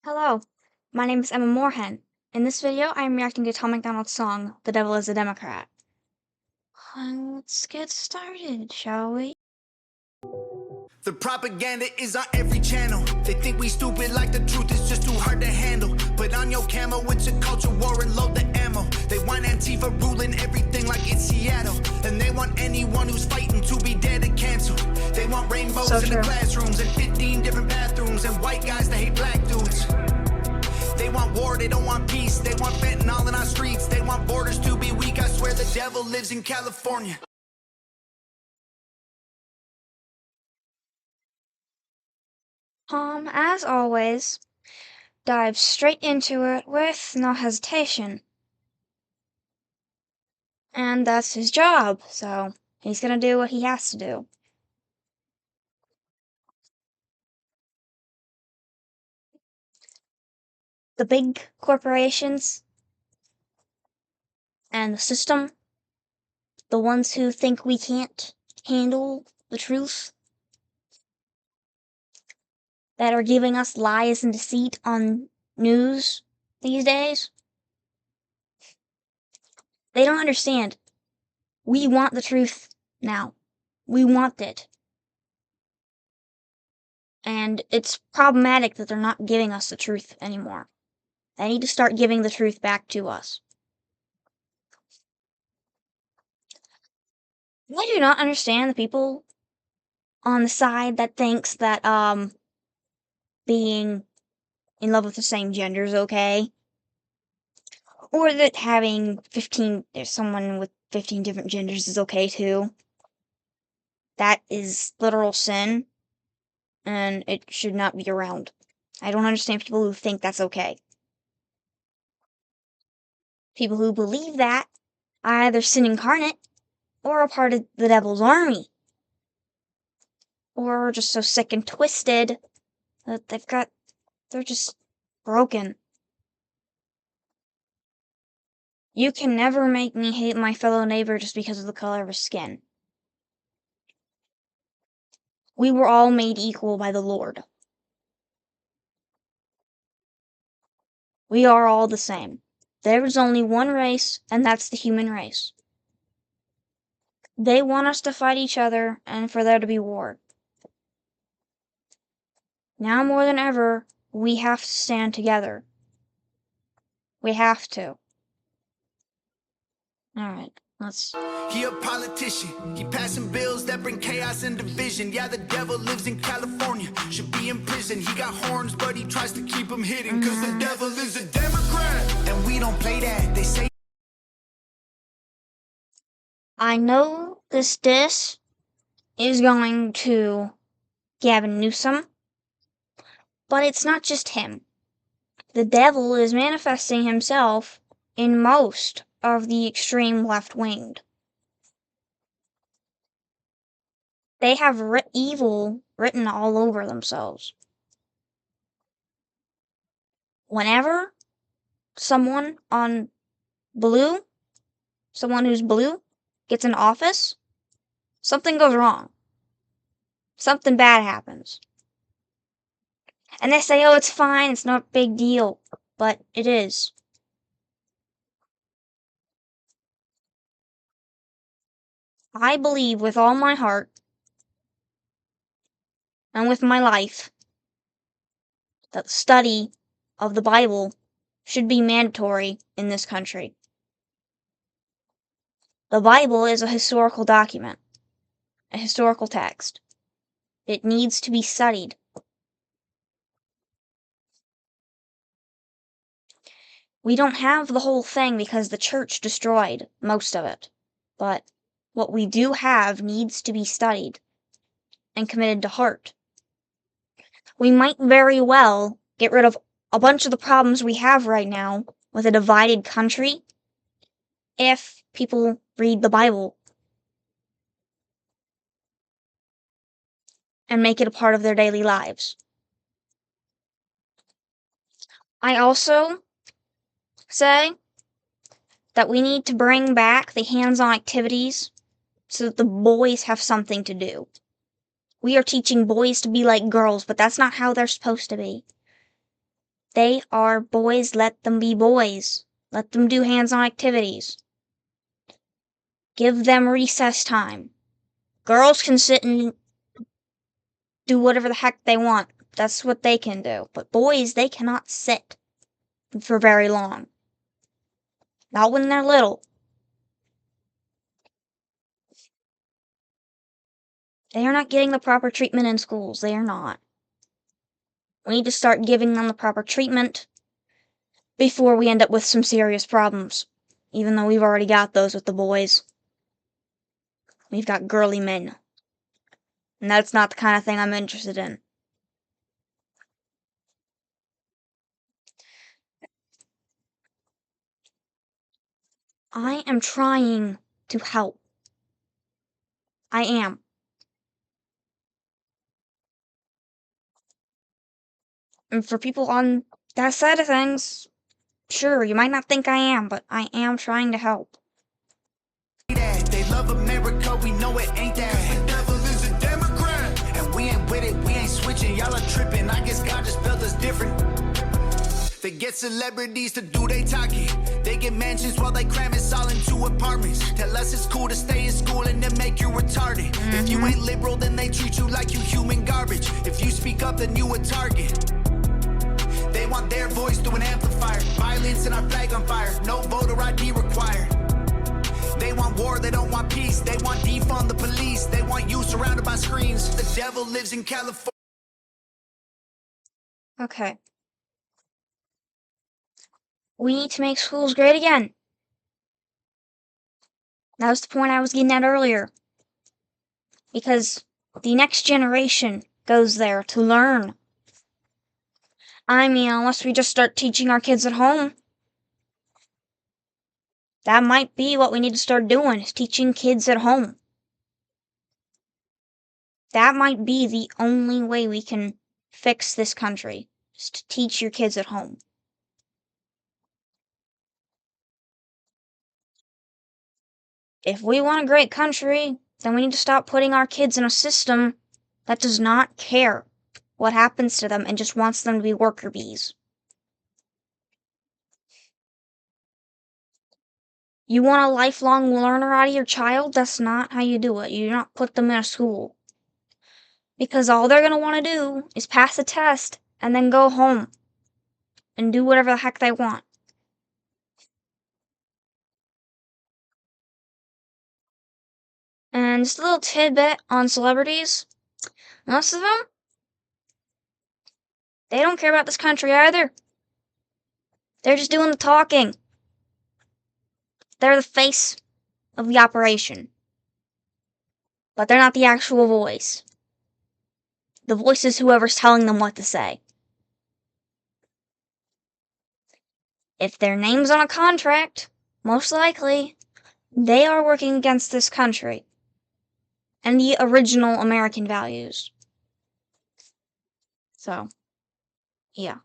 Hello, my name is Emma Moorhen. In this video, I am reacting to Tom MacDonald's song, The Devil is a Democrat. Let's get started, shall we? The propaganda is on every channel. They think we stupid like the truth is just too hard to handle. Put on your camo, it's a culture war and load the ammo. They want Antifa ruling everything like it's Seattle. And they want anyone who's fighting to be dead and canceled. They want rainbows in the classrooms and 15 different bathrooms and white guys that hate black dudes. They want war, they don't want peace. They want fentanyl in our streets. They want borders to be weak. I swear the devil lives in California. Tom, as always, dives straight into it with no hesitation. And that's his job, so he's gonna do what he has to do. The big corporations and the system, the ones who think we can't handle the truth, that are giving us lies and deceit on news these days, they don't understand. We want the truth now. We want it. And it's problematic that they're not giving us the truth anymore. They need to start giving the truth back to us. I do not understand the people on the side that thinks that being in love with the same gender is okay. Or that having someone with 15 different genders is okay too. That is literal sin, and it should not be around. I don't understand people who think that's okay. People who believe that are either sin incarnate, or a part of the devil's army. Or just so sick and twisted that they're just broken. You can never make me hate my fellow neighbor just because of the color of his skin. We were all made equal by the Lord. We are all the same. There is only one race, and that's the human race. They want us to fight each other and for there to be war. Now more than ever, we have to stand together. We have to. Alright, let's... He a politician. He passing bills that bring chaos and division. Yeah, the devil lives in California. Should be in prison. He got horns, but he tries to keep them hidden. Cause the devil is a Democrat. And we don't play that. They say... I know this diss is going to Gavin Newsom, but it's not just him. The devil is manifesting himself in most of the extreme left-winged. They have evil written all over themselves. Whenever someone who's blue, gets in office, something goes wrong. Something bad happens. And they say, oh, it's fine, it's not a big deal. But it is. I believe with all my heart and with my life that the study of the Bible should be mandatory in this country. The Bible is a historical document, a historical text. It needs to be studied. We don't have the whole thing because the church destroyed most of it, but what we do have needs to be studied and committed to heart. We might very well get rid of a bunch of the problems we have right now with a divided country if people read the Bible and make it a part of their daily lives. I also say that we need to bring back the hands-on activities so that the boys have something to do. We are teaching boys to be like girls, but that's not how they're supposed to be. They are boys, let them be boys. Let them do hands-on activities. Give them recess time. Girls can sit and do whatever the heck they want. That's what they can do. But boys, they cannot sit for very long. Not when they're little. They are not getting the proper treatment in schools. They are not. We need to start giving them the proper treatment before we end up with some serious problems. Even though we've already got those with the boys. We've got girly men. And that's not the kind of thing I'm interested in. I am trying to help. I am. And for people on that side of things, sure, you might not think I am, but I am trying to help. They love America, we know it ain't that. The devil is a Democrat, and we ain't with it, we ain't switching. Y'all are tripping, I guess God just spelled us different. They get celebrities to do they talking. They get mansions while they cram us all into apartments. Tell us it's cool to stay in school and then make you retarded. If you ain't liberal, then they treat you like you human garbage. If you speak up, then you a target. They want their voice through an amplifier. Violence and our flag on fire. No voter ID required. They want war, they don't want peace. They want defund the police. They want you surrounded by screens. The devil lives in California. Okay. We need to make schools great again. That was the point I was getting at earlier. Because the next generation goes there to learn. I mean, unless we just start teaching our kids at home. That might be what we need to start doing, is teaching kids at home. That might be the only way we can fix this country, is to teach your kids at home. If we want a great country, then we need to stop putting our kids in a system that does not care what happens to them and just wants them to be worker bees. You want a lifelong learner out of your child? That's not how you do it. You do not put them in a school. Because all they're going to want to do is pass a test and then go home and do whatever the heck they want. And just a little tidbit on celebrities. Most of them, they don't care about this country either. They're just doing the talking. They're the face of the operation. But they're not the actual voice. The voice is whoever's telling them what to say. If their name's on a contract, most likely, they are working against this country and the original American values. So, yeah.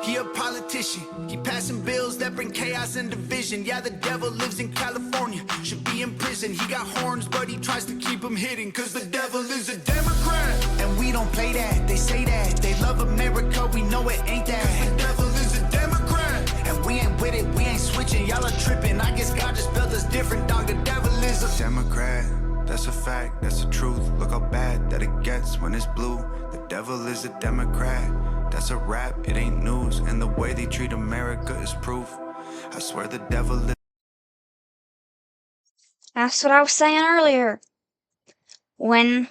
He a politician. He passing bills that bring chaos and division. Yeah, the devil lives in California. Should be in prison. He got horns, but he tries to keep them hidden. Cause the devil is a Democrat. And we don't play that. They say that. They love America. We know it ain't that. The devil is a Democrat. And we ain't with it. We ain't switching. Y'all are tripping. I guess God just spelled us different, dog. The devil is a Democrat. That's a fact. That's the truth. Look how bad that it gets when it's blue. The devil is a Democrat. That's a rap, it ain't news. And the way they treat America is proof. I swear the devil is. That's what I was saying earlier. When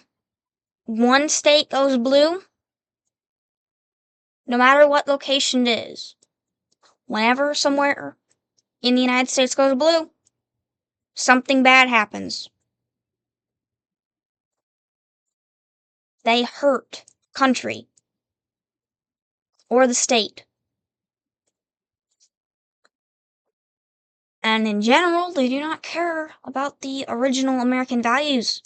one state goes blue, no matter what location it is, whenever somewhere in the United States goes blue, something bad happens. They hurt country or the state. And in general, they do not care about the original American values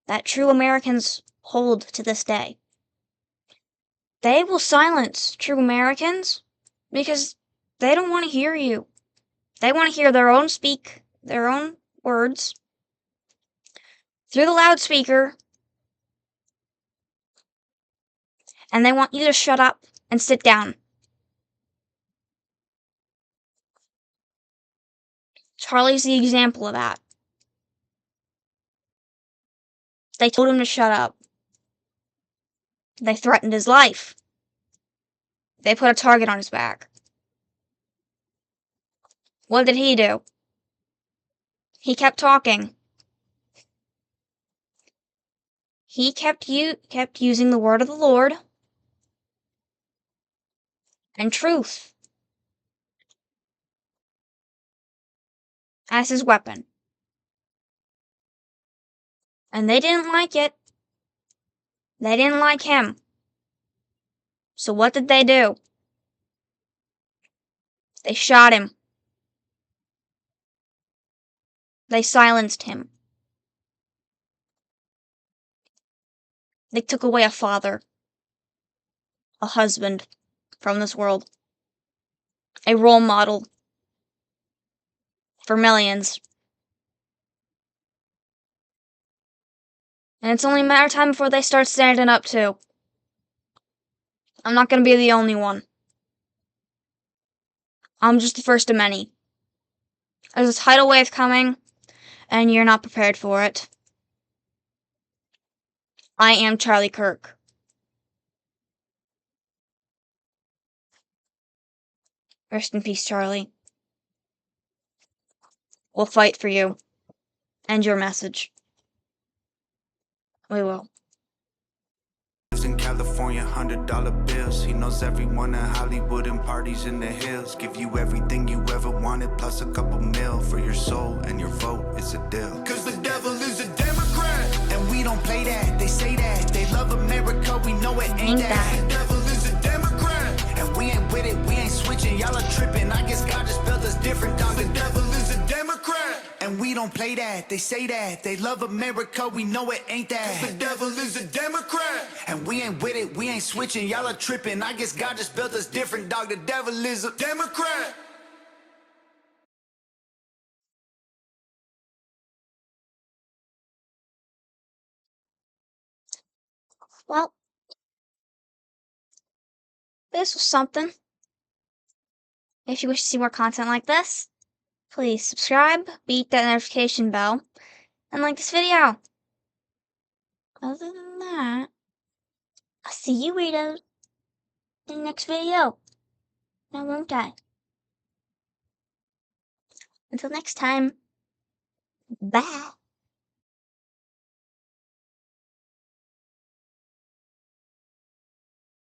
that true Americans hold to this day. They will silence true Americans because they don't want to hear you. They want to hear their own words through the loudspeaker, and they want you to shut up and sit down Charlie's the example of that. They told him to shut up. They threatened his life. They put a target on his back. What did he do? He kept talking. He kept using the word of the Lord and truth as his weapon. And they didn't like it. They didn't like him. So what did they do? They shot him. They silenced him. They took away a father, a husband from this world, a role model for millions. And it's only a matter of time before they start standing up too. I'm not gonna be the only one. I'm just the first of many. There's a tidal wave coming, and you're not prepared for it. I am Charlie Kirk. Rest in peace, Charlie. We'll fight for you and your message. We will. Lives in California, $100 bills. He knows everyone in Hollywood and parties in the hills. Give you everything you ever wanted, plus a couple mil for your soul and your vote. It's a deal. Cause the devil is a Democrat, and we don't play that. They say that they love America, we know it ain't that. The devil is a Democrat, and we ain't with it, we ain't switching. Y'all are tripping. I guess God just built us different. Dog, the devil is a Democrat, and we don't play that. They say that they love America, we know it ain't that. The devil is a Democrat, and we ain't with it, we ain't switching. Y'all are tripping. I guess God just built us different. Dog, the devil is a Democrat. Well, this was something. If you wish to see more content like this, please subscribe, beat that notification bell, and like this video. Other than that, I'll see you weirdos in the next video. Now won't I? Until next time, bye.